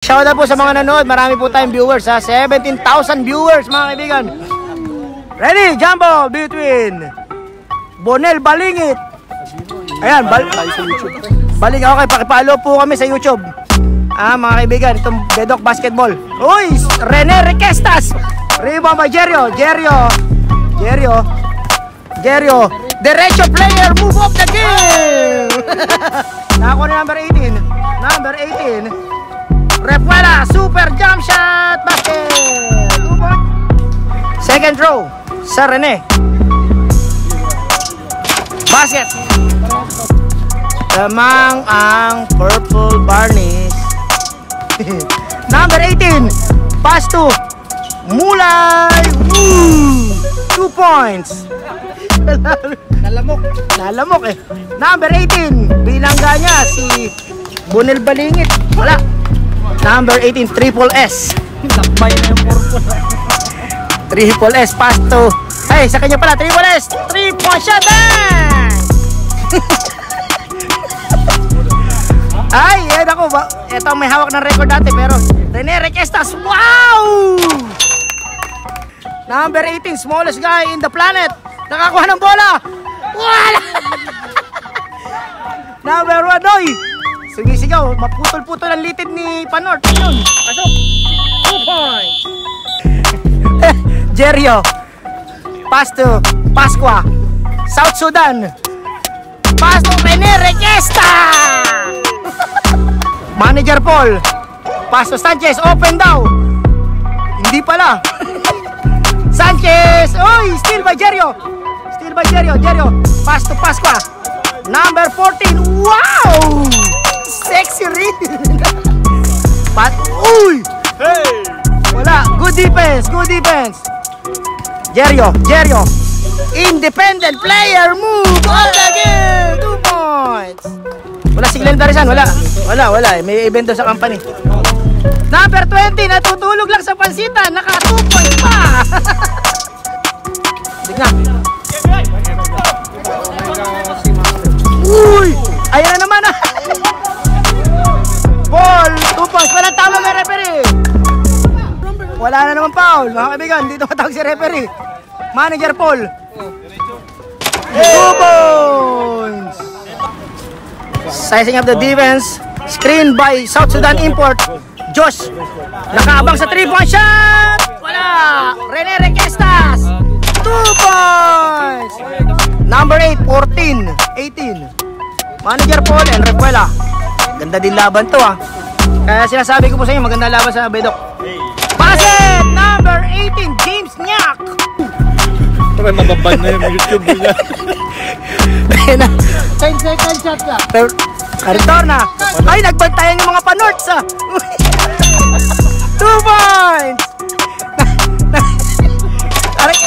Shoutout po sa mga nanood. Marami po tayong viewers ha. 17,000 viewers mga kaibigan. Ready? Jump ball between Bonel Balingit. Ayan, balik ako kay pakipalo po kami sa YouTube. Mga kaibigan, itong Bedok Basketball. Uy, Rene Requestas. Rebound by Jerio. Derecho player, move up the game. Nakakuha na number 18. Repuela, super jump shot, basket. 2 point. Second throw sa Rene. Basket. Lamang ang Purple Barneys. Number 18. Pass to Mulay. 2 points. Nalamok eh. Number 18. Bilangga niya si Bonel Balingit. Wala. Number 18. Triple S. Lakbay na yung purple. Triple S. Pass to. Ay, sa kanya pala. Triple S. 3-point shot. Ay, yan ako ba? Ito may hawak ng record dati pero Rene Requestas. Wow! Number 18, smallest guy in the planet. Nakakuha ng bola. Wala! Number 1, Noy. Sumisigaw, maputol-putol ang litid ni Panort. Yun, pasok. 2 points. Jerio. Pass to Pasqua. South Sudan. Pass to Rene Requestas. Manager Paul. Pass to Sanchez. Open daw. Hindi pala. Sanchez. Oy, steal by Jerio. Jerio. Pass to Pasqua. Number 14. Wow! Sexy rin. Uy! Hey! Wala. Good defense. Jerio. Independent player. Move on the game. 2 points. Wala si Glenn Darisan. Wala. May evento sa company. Number 20. Natutulog lang sa pansitan. Naka 2 points pa. Tignan. Uy! Ayan na naman. Ball. 2 points. Walang tama may referee. Wala na naman foul. Mga kaibigan, dito matawag si referee. Manager Paul. 2 points. Sizing up the defense. Screen by South Sudan import. Josh. Nakaabang sa 3-point shot. Wala. Rene Requestas. 2 points. Number 8, 14, 18. Manager Paul and Repuela. Ganda din laban to Kaya sinasabi ko po sa inyo, maganda laban sa Bedok. Paset! Number 18, James Nyak. Ito may mababan na yung YouTube niya. 10 second shot lang. Retorna. Ay, nagbantayan yung mga panorts 2 points.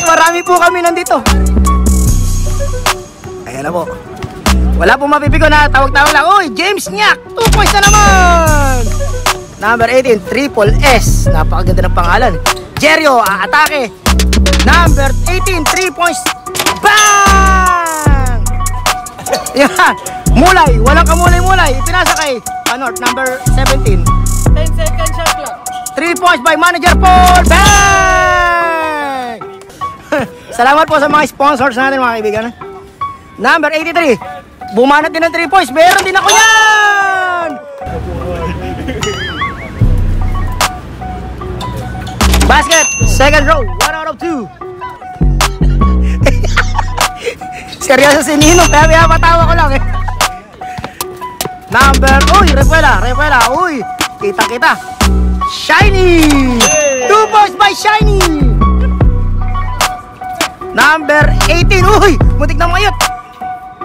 Marami po kami nandito. Ayan na po. Wala po mapipigo na tawag-tawag lang. Uy, James Nyak. 2 points na naman. Number 18, Triple S. Napakaganda ng pangalan. Jerio, atake. Number 18, 3 points. Bang! Yan. Mulay. Walang kamulay-mulay. Pinasa kay Panort. Number 17. 10 second shot lang. 3 points by Manager Paul. Bang! Salamat po sa mga sponsors natin mga kaibigan. Number 83. Bumanat din ng 3 points. Meron din ako yan! Basket. Second row. 1 out of 2. Seryoso si Nino. Kaya patawa ko lang Number. Uy, Repuela. Uy, kita. Shiny. 2 points by Shiny. Number 18. Uy, mutik na mayot.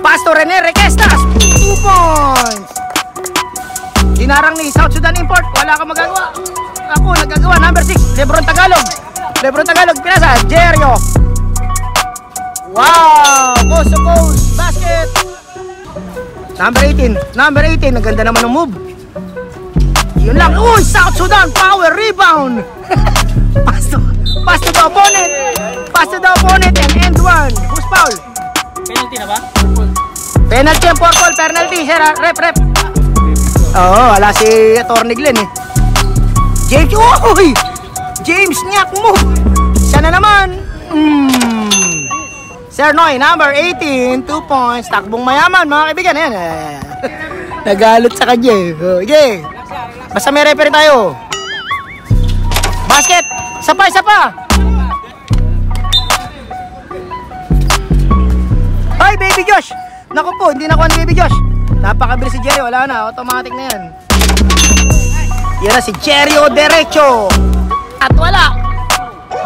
Pastor Rene Requestas. 2 points. Dinarang ni South Sudan import. Wala kang magagawa. Ako nagagawa. Number 6, Lebron Tagalog. Pinasa. Jerio. Wow. Coast to coast. Basket. Number 18. Ang ganda naman ng move. Yun lang. Uy, South Sudan power rebound. Pass to the opponent. And end one. Who's foul? Penalty na ba? Penalty ang purple. Penalty. Rep. Oo, wala si Atty. Glenn James, uy! James Nyak mo! Siya na naman! Sir Noy, number 18, 2 points. Takbong mayaman, mga kaibigan. Ayan. Nagalit sa kanya eh. Okay. Basta may referee tayo. Basket! Isa pa! Ay, Baby Josh! Naku po, hindi nakuha ni Baby Josh. Napakabilis si Jerry, wala na. Automatic na yan. Yan na si Jerry Derecho. At wala.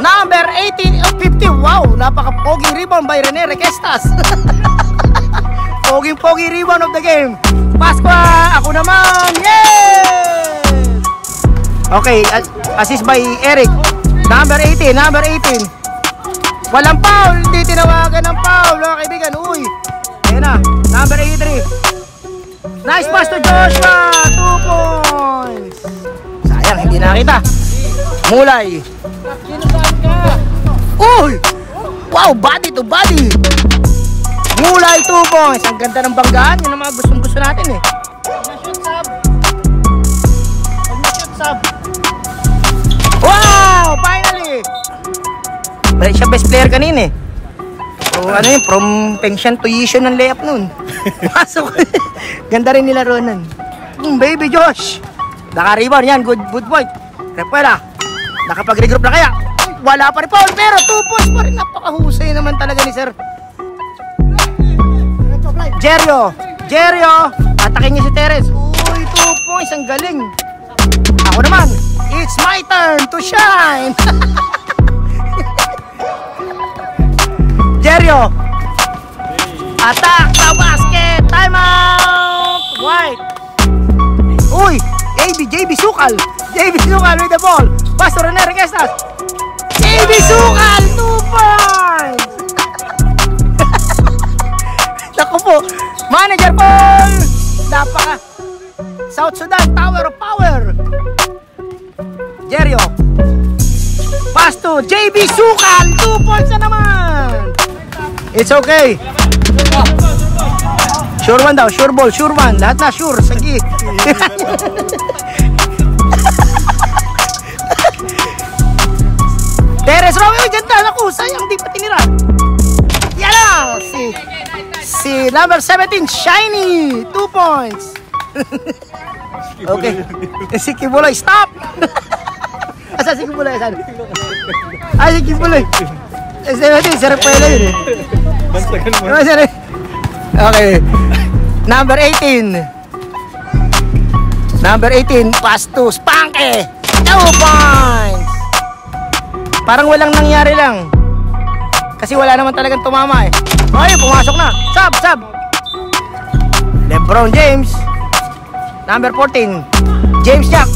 Number 18 of 50. Wow, napaka-poging rebound by Rene Requestas. Poging rebound of the game. Pasqua, ako naman. Yes! Okay, assist by Eric. Number 18. Walang foul, hindi tinawagan ng foul, mga kaibigan. Uy, ayan na, number 83. Nice pass to Joshua, 2 points. Sayang, hindi nakita. Mulay. Uy! Wow, body to body. Mulay, 2 points. Ang ganda ng banggaan. Yun ang mga gustong-gusto natin eh. Sub. Wow! Finally! Siya best player kanina eh. So ano yun, from pension tuition ng layup nun. Pasok. Ganda rin nila Ronan. Baby Josh. Naka-rebound yan, good point. Repuela. Nakapag-regroup na kaya. Wala pa rin foul, pero 2 points pa rin. Napakahusay naman talaga ni Sir Jerio. Atakin niya si Teres. Uy, 2 points, ang galing. Ako naman, it's my turn to shine. Jerio. Attack the basket. Timeout. White. Uy, JB Sukal with the ball. Pass to Rene Requestas. JB Sukal, 2 points. Naku po, manager ball. Napaka South Sudan, Tower of Power. Jerio. Pass to JB Sukal, 2 points na naman. It's okay. Sure one daw, sure ball, sure one. Lahat na sure, sige. Teres Romeo, ganda. Naku, sayang di pa tinira. Yan lang. Si number 17, Shiny, 2 points. Okay. Si Kibuloy, stop. Asa si Kibuloy? Ay, si Kibuloy. Si Repuela yun eh. Okay. Number 18, pass to Spanky, 2 points. Parang walang nangyari lang. Kasi wala naman talagang tumama eh. Okay, pumasok na. Sub. LeBron James. Number 14, James Jack.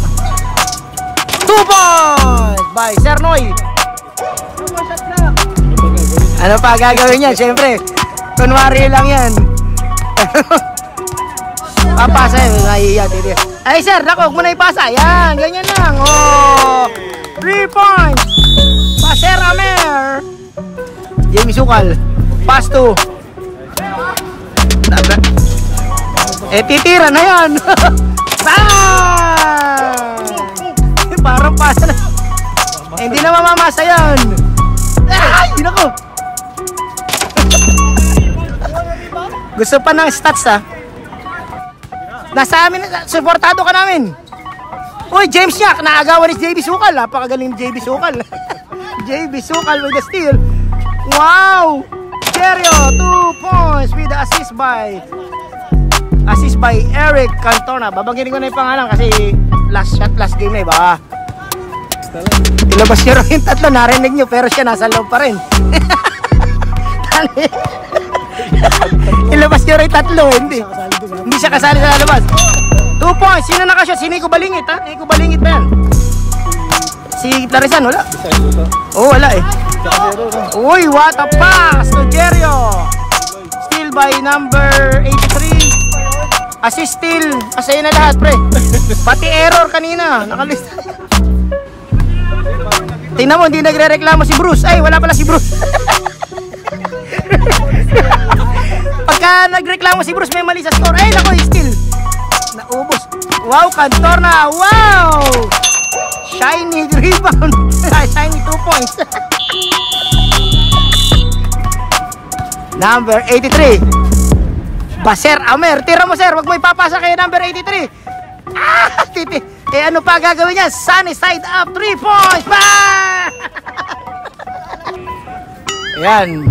2 points by Sir Noy. Ano pa gagawin niya? Siyempre, kunwari lang yan. Papasa yun. Ay sir, huwag mo na ipasa. Yan, ganyan lang. Oh, 3 points. Paser Amer. Jamie Sukal. Pass to. Titira na yan. Parang pasa na. Hindi na mamamasa yan. Ay, nako. Gusto pa ng stats ha. Nasa amin, supportado ka namin. Uy, James Nyak, naagawan ni JB Sukal. Napakagaling ni JB Sukal. JB Sukal with the steal. Wow! Jerio, 2 points with the assist by Eric Cantona. Babanggitin ko na yung pangalan kasi last shot, last game na iba. Ilabas niyo rin yung tatlo, narinig nyo, pero siya nasa loob pa rin. Ilabas niyo rin yung tatlo, hindi siya kasali sa labas. 2 points, sino nakashot? Si Nico Balingit ha? Nico Balingit ba yan? Si Clarisan, wala? Oo, wala eh. Uy, what a pass to Jerio. Steal by number 83. Assist steal, asay na lahat pre. Pati error kanina, nakalista. Tingnan mo, hindi nagre-reklamo si Bruce. Ay, wala pala si Bruce. Pagka nagreklamo si Bruce, may mali sa score. Ay, nako, steal. Naubos. Wow, Cantona. Wow! rebound. Shiny 2 points. Number 83. Baser Amer. Tira mo, sir. Wag mo ipapasa kay number 83. Ah, titi. Eh, ano pa gagawin niya? Sunny side up. 3 points. Bang! Ayan.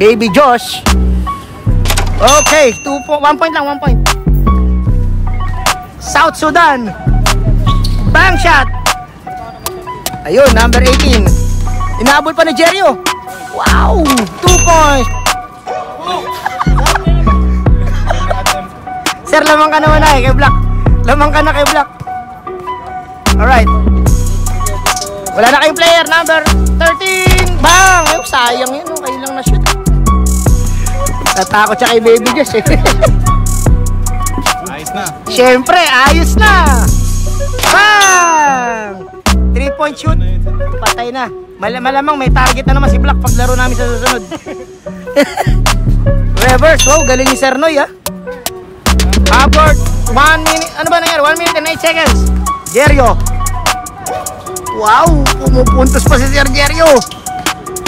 Baby Josh. Okay. 1 point lang. 1 point. South Sudan. Bang shot. Ayun, number 18. Inaabot pa ni Jerio. Wow! 2 points. Sir, lamang ka naman na kay Black. Lamang ka na kay Black. Alright. Wala na kayong player. Number 13. Bang! Ayun, sayang yun. Okay lang na shoot. Natakot siya kay Baby Josh eh. Ayos na. Siyempre, ayos na. Bang! 3-point shoot. Patay na. Malamang may target na naman si Black paglaro namin sa susunod. Reverse. Wow, galing ni Sir Noy, ha. Upward. 1 minute. Ano ba nangyari? 1 minute and 8 seconds. Jerio. Wow, pumupuntos pa si Sir Jerio.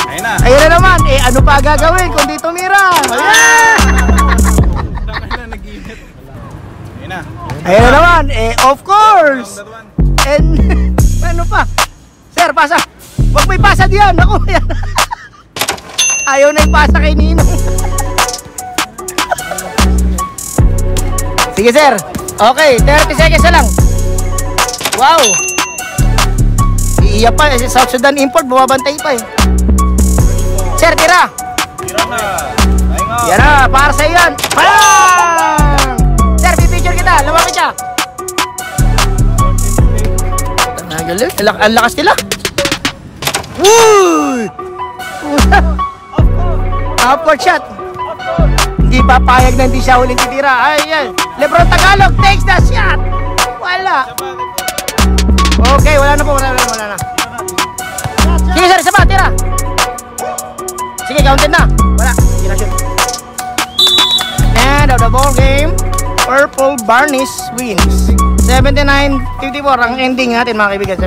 Ayun na. Ayun na naman. Eh, ano pa gagawin kung di tumira? Ayan! Tama na, nag-init. Ayun na. Ayun na naman. Eh, of course. And, ano pa? Sir, pasa. Huwag mo ipasa diyan. Ako, yan. Ayaw na ipasa kay Ninong. Sige, sir. Okay, 30 seconds na lang. Wow. Iya pa. South Sudan import. Bumabantay pa eh. Sir, tira. Tira na. Ayun nga. Yan na. Para sa yan. Bang! Sir, pipicture kita. Lumapit siya. Ang lakas nila. Woo! Upward shot. Hindi papayag na hindi siya huling titira. Ayan. Lebron Tagalog takes the shot. Wala. Okay, wala na po. Wala na. Sige, sir. Isa pa. Tira. Sige, counted na. Wala. Hindi na shoot. And of the ball game, Purple Barnies wins. 79-54 ang ending natin, mga kaibigan.